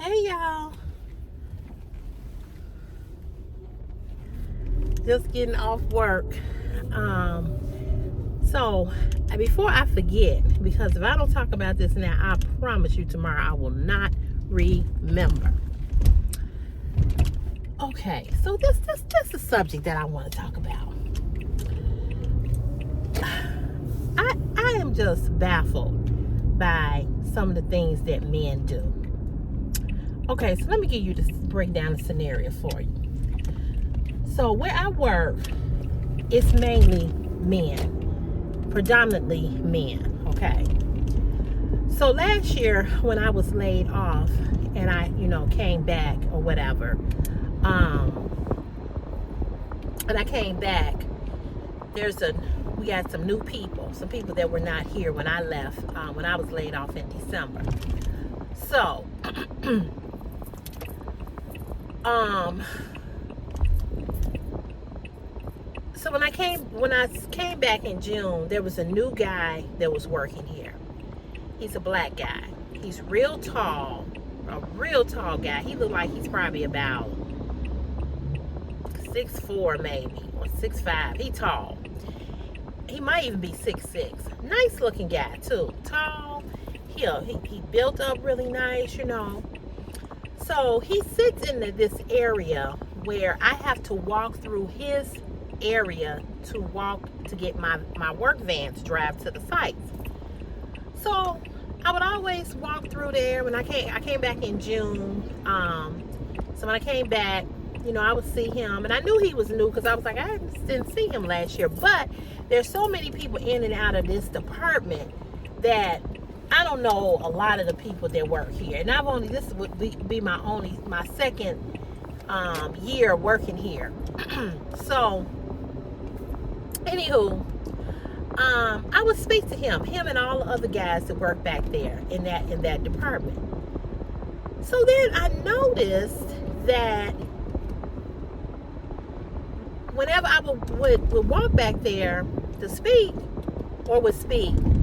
Hey y'all, just getting off work. So before I forget, because if I don't talk about this now, I promise you tomorrow I will not remember. Okay, so this is a subject that I want to talk about. I am just baffled by some of the things that men do. Okay, so let me give you this breakdown the scenario for you. So where I work, it's mainly men, predominantly men, okay? So last year when I was laid off and I, came back or whatever, and I came back, we got some new people, some people that were not here when I left, when I was laid off in December. So, so when I came back in June, there was a new guy that was working here. He's a black guy. He's real tall, a real tall guy. He looked like he's probably about 6'4" maybe, or 6'5". He tall. He might even be 6'6". Nice looking guy too. Tall. He built up really nice, So he sits in this area where I have to walk through his area to get my work van to drive to the sites. So I would always walk through there when I came back in June. So when I came back, I would see him, and I knew he was new because I was like, I didn't see him last year. But there's so many people in and out of this department that I don't know a lot of the people that work here. And this would be my second year working here. So anywho, I would speak to him and all the other guys that work back there in that department. So then I noticed that whenever I would walk back there to speak,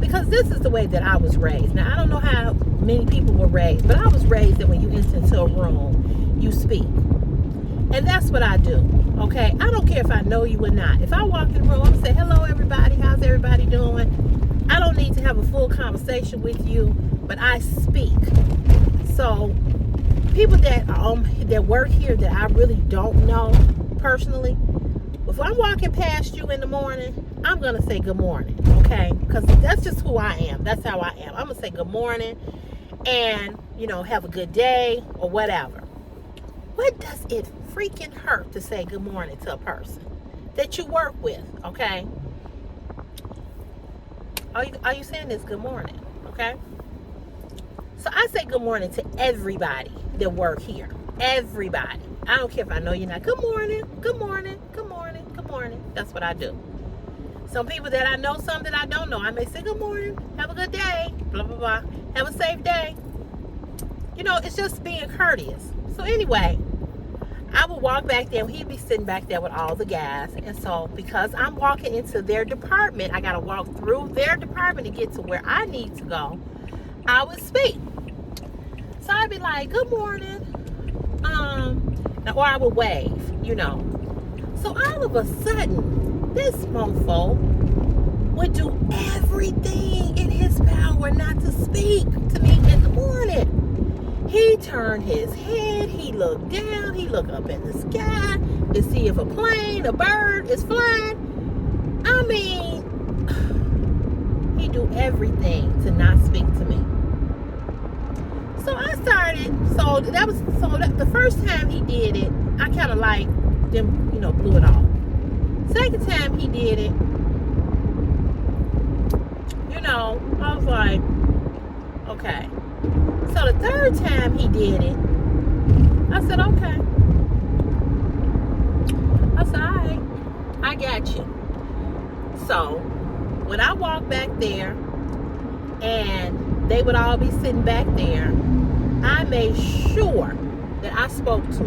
because this is the way that I was raised. Now, I don't know how many people were raised, but I was raised that when you enter into a room, you speak. And that's what I do, okay? I don't care if I know you or not. If I walk in the room, I'm going to say, hello, everybody. How's everybody doing? I don't need to have a full conversation with you, but I speak. So people that work here that I really don't know personally, if I'm walking past you in the morning, I'm going to say good morning, okay? Because that's just who I am. That's how I am. I'm going to say good morning and, have a good day or whatever. What does it freaking hurt to say good morning to a person that you work with, okay? Are you saying this good morning, okay? So I say good morning to everybody that work here. Everybody. I don't care if I know you're not. Good morning, good morning, good morning, good morning. That's what I do. Some people that I know, some that I don't know, I may say good morning, have a good day, blah, blah, blah. Have a safe day. It's just being courteous. So anyway, I would walk back there, and he'd be sitting back there with all the guys. And so because I'm walking into their department, I got to walk through their department to get to where I need to go. I would speak. So I'd be like, good morning. Or I would wave, So all of a sudden, this mofo would do everything in his power not to speak to me in the morning. He turned his head, he looked down, he looked up in the sky to see if a plane, a bird is flying. I mean, he do everything to not speak to me. So I started, the first time he did it, I kind of blew it off. Second time he did it, I was like, okay. So the third time he did it, I said, okay. I said, all right, I got you. So when I walked back there and they would all be sitting back there, I made sure that I spoke to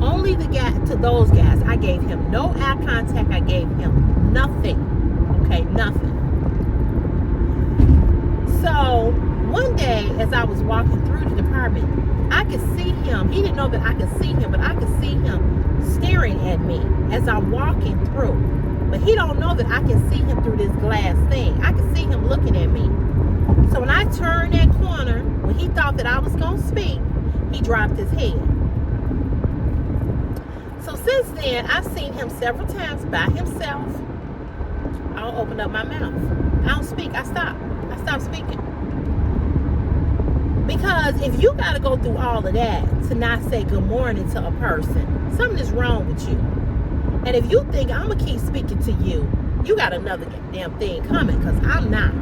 only to those guys. I gave him no eye contact. I gave him nothing. Okay, nothing. So one day, as I was walking through the department, apartment. I could see him. He didn't know that I could see him, but I could see him staring at me as I'm walking through. But he don't know that I can see him through this glass thing. I can see him looking at me. So when I turned that corner, when he thought that I was going to speak, he dropped his head. So since then, I've seen him several times by himself. I don't open up my mouth. I don't speak. I stop speaking. Because if you got to go through all of that to not say good morning to a person, something is wrong with you. And if you think I'm going to keep speaking to you, you got another damn thing coming, because I'm not.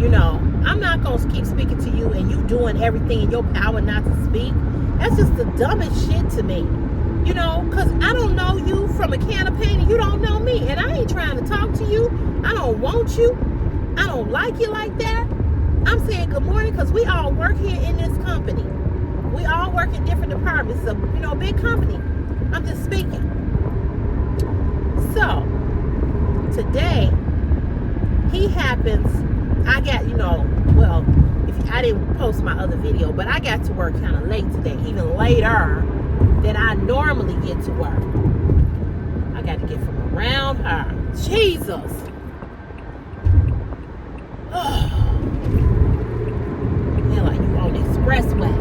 You know, I'm not going to keep speaking to you and you doing everything in your power not to speak. That's just the dumbest shit to me. You know, because I don't know you from a can of paint and you don't know me. And I ain't trying to talk to you. I don't want you. I don't like you like that. I'm saying good morning because we all work here in this company. We all work in different departments. It's a, you know, big company. I'm just speaking. So, today, he happens, I got, you know, well, I didn't post my other video, but I got to work kind of late today, even later than I normally get to work. I got to get from around her. Jesus. Feel like you on the expressway.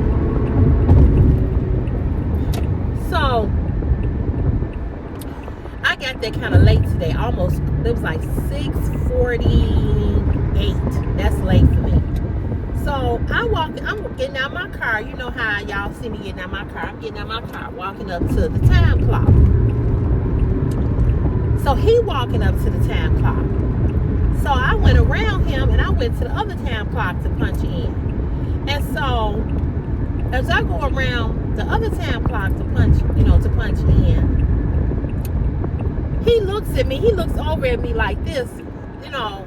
So, I got there kind of late today. Almost, it was like 6:48. That's late for me. So I'm getting out my car. You know how y'all see me getting out my car. I'm getting out my car, walking up to the time clock. So he walking up to the time clock. So I went around him and I went to the other time clock to punch in. And so as I go around the other time clock to punch in, he looks at me. He looks over at me like this, you know.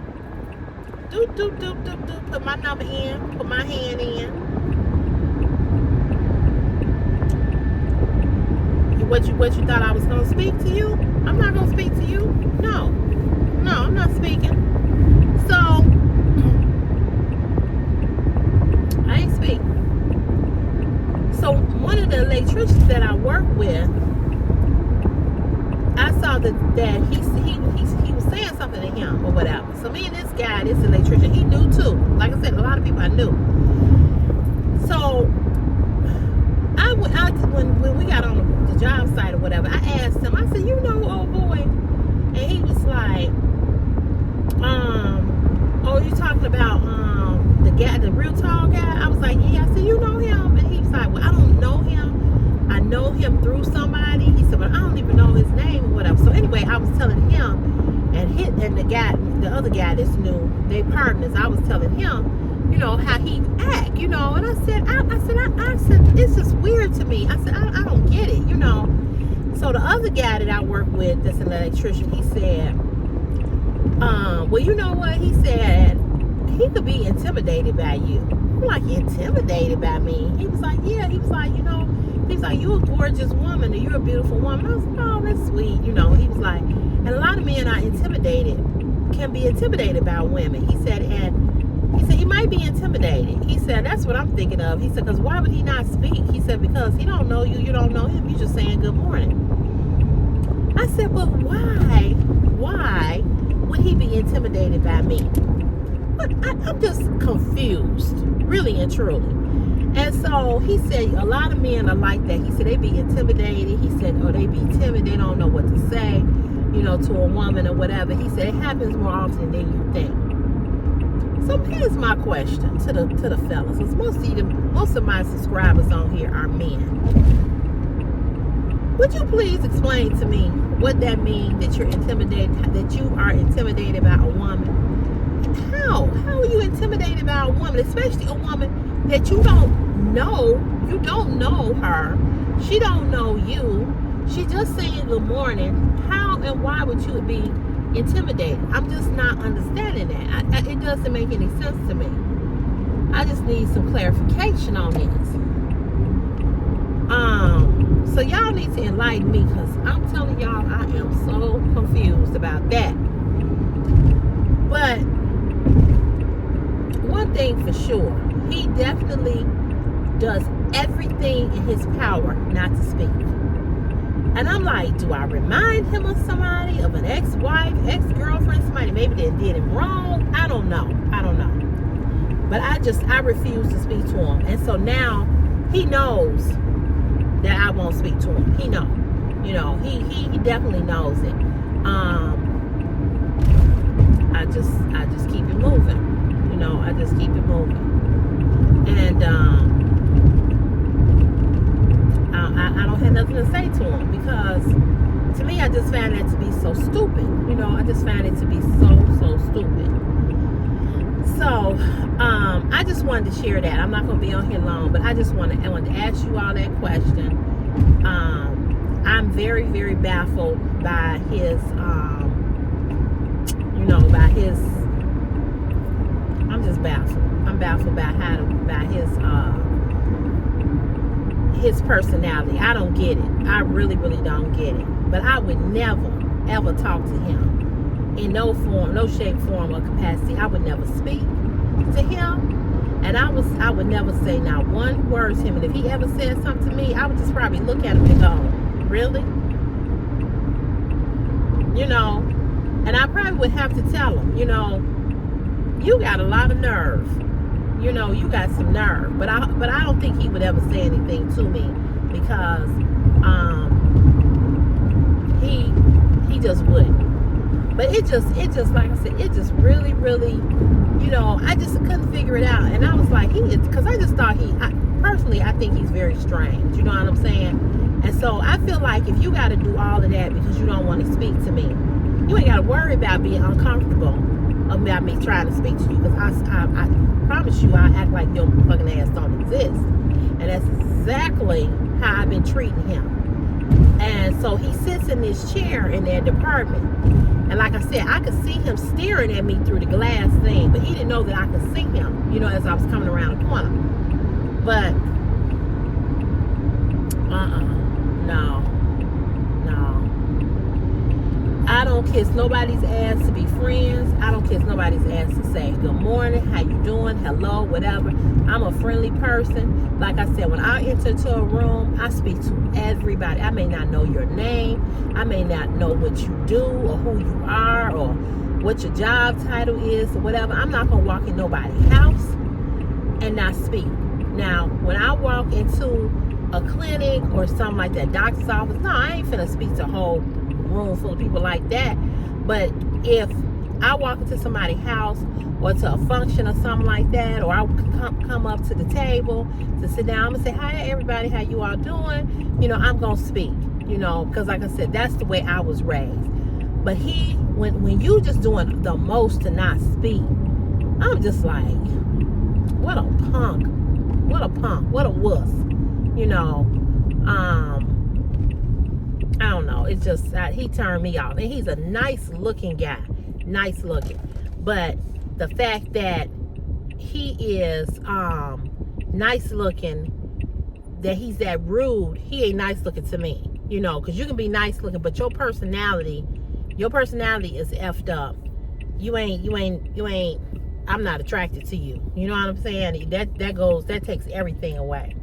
Do, put my number in, put my hand in. What you thought I was gonna speak to you? I'm not gonna speak to you. No, I'm not speaking. So I ain't speaking. So one of the electricians that I work with, I saw that he was saying something to him or whatever. So me and this guy, this electrician, he knew too. Like I said, a lot of people I knew. So when we got on the job site or whatever, I asked him. I said, "You know, old boy," and he was like, "Oh, you talking about the guy, the real tall guy?" I was like, "Yeah." I said, "You know him?" And he was like, "Well, I don't know him. I know him through somebody." He said, "But I don't even know his name or whatever." So anyway, I was telling him, and the other guy that's new, they partners. I was telling him, you know, how he act, you know. And I said, it's just weird to me. I said, I don't get it, you know. So the other guy that I work with, that's an electrician, he said, well, you know what? He said he could be intimidated by you. I'm like, intimidated by me? He was like, yeah. He was like, you know. He's like, you're a gorgeous woman, or you're a beautiful woman. I was like, oh, that's sweet, you know. He was like, and a lot of men are can be intimidated by women. He said he might be intimidated. He said, that's what I'm thinking of. He said, because why would he not speak? He said, because he don't know you, you don't know him. You're just saying good morning. I said, well, why would he be intimidated by me? But I'm just confused, really and truly. And so he said a lot of men are like that. He said they be intimidated. He said, or they be timid. They don't know what to say, you know, to a woman or whatever. He said it happens more often than you think. So here's my question to the fellas. Because most of my subscribers on here are men. Would you please explain to me what that means, that you are intimidated by a woman? How are you intimidated by a woman, especially a woman that you don't know her, she don't know you, she just saying good morning? How and why would you be intimidated? I'm just not understanding that. It doesn't make any sense to me. I just need some clarification on this. So y'all need to enlighten me, because I'm telling y'all, I am so confused about that. But one thing for sure, he definitely does everything in his power not to speak. And I'm like, do I remind him of somebody, of an ex-wife, ex-girlfriend, somebody maybe that did him wrong? I don't know. But I refuse to speak to him. And so now he knows that I won't speak to him. He knows. He definitely knows it. I just keep it moving. I just keep it moving. And I don't have nothing to say to him, because to me, I just found that to be so stupid. I just found it to be so stupid. So I just wanted to share that. I'm not going to be on here long, but I wanted to ask you all that question. I'm very, very baffled by his, I'm just baffled. I'm baffled by his personality. I don't get it. I really, really don't get it. But I would never, ever talk to him in no form, no shape, form, or capacity. I would never speak to him, and I would never say not one word to him. And if he ever said something to me, I would just probably look at him and go, really? And I probably would have to tell him, you got a lot of nerve. You got some nerve. But I don't think he would ever say anything to me, because he just wouldn't. But it just like I said, it just really, really, I just couldn't figure it out. And I was like, because I just thought personally, I think he's very strange. You know what I'm saying? And so I feel like if you got to do all of that because you don't want to speak to me, you ain't got to worry about being uncomfortable about me trying to speak to you, because I promise you, I act like your fucking ass don't exist. And that's exactly how I've been treating him. And so he sits in this chair in their department. And like I said, I could see him staring at me through the glass thing, but he didn't know that I could see him, as I was coming around the corner. But, no. I don't kiss nobody's ass to be friends. I don't kiss nobody's ass to say good morning, how you doing, hello, whatever. I'm a friendly person. Like I said, when I enter into a room, I speak to everybody. I may not know your name. I may not know what you do or who you are or what your job title is or whatever. I'm not going to walk in nobody's house and not speak. Now, when I walk into a clinic or something like that, doctor's office, no, I ain't finna speak to a whole room full of people like that. But if I walk into somebody's house or to a function or something like that, or I come up to the table to sit down and say, hi everybody, how you all doing? I'm gonna speak, because like I said, that's the way I was raised. But when you just doing the most to not speak, I'm just like, what a punk, what a wuss, I don't know. It's just, he turned me off. And he's a nice looking guy. Nice looking. But the fact that he is nice looking, that he's that rude, he ain't nice looking to me. Because you can be nice looking, but your personality is effed up. You ain't, I'm not attracted to you. You know what I'm saying? That takes everything away.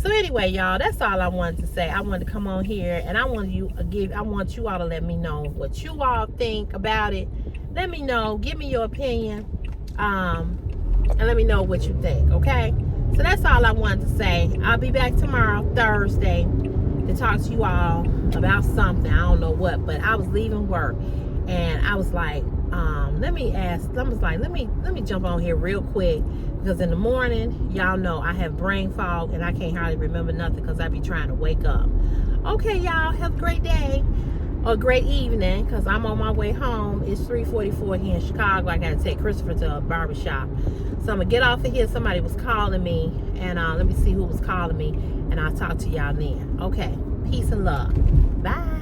So anyway, y'all, that's all I wanted to say. I wanted to come on here, and I want you all to let me know what you all think about it. Let me know. Give me your opinion. And let me know what you think, okay? So that's all I wanted to say. I'll be back tomorrow, Thursday, to talk to you all about something. I don't know what, but I was leaving work, and I was like, let me jump on here real quick, because in the morning, y'all know I have brain fog and I can't hardly remember nothing because I be trying to wake up. Okay, y'all, have a great day or a great evening, because I'm on my way home. It's 3:44 here in Chicago. I got to take Christopher to a barbershop. So I'm going to get off of here. Somebody was calling me, and let me see who was calling me, and I'll talk to y'all then. Okay, peace and love. Bye.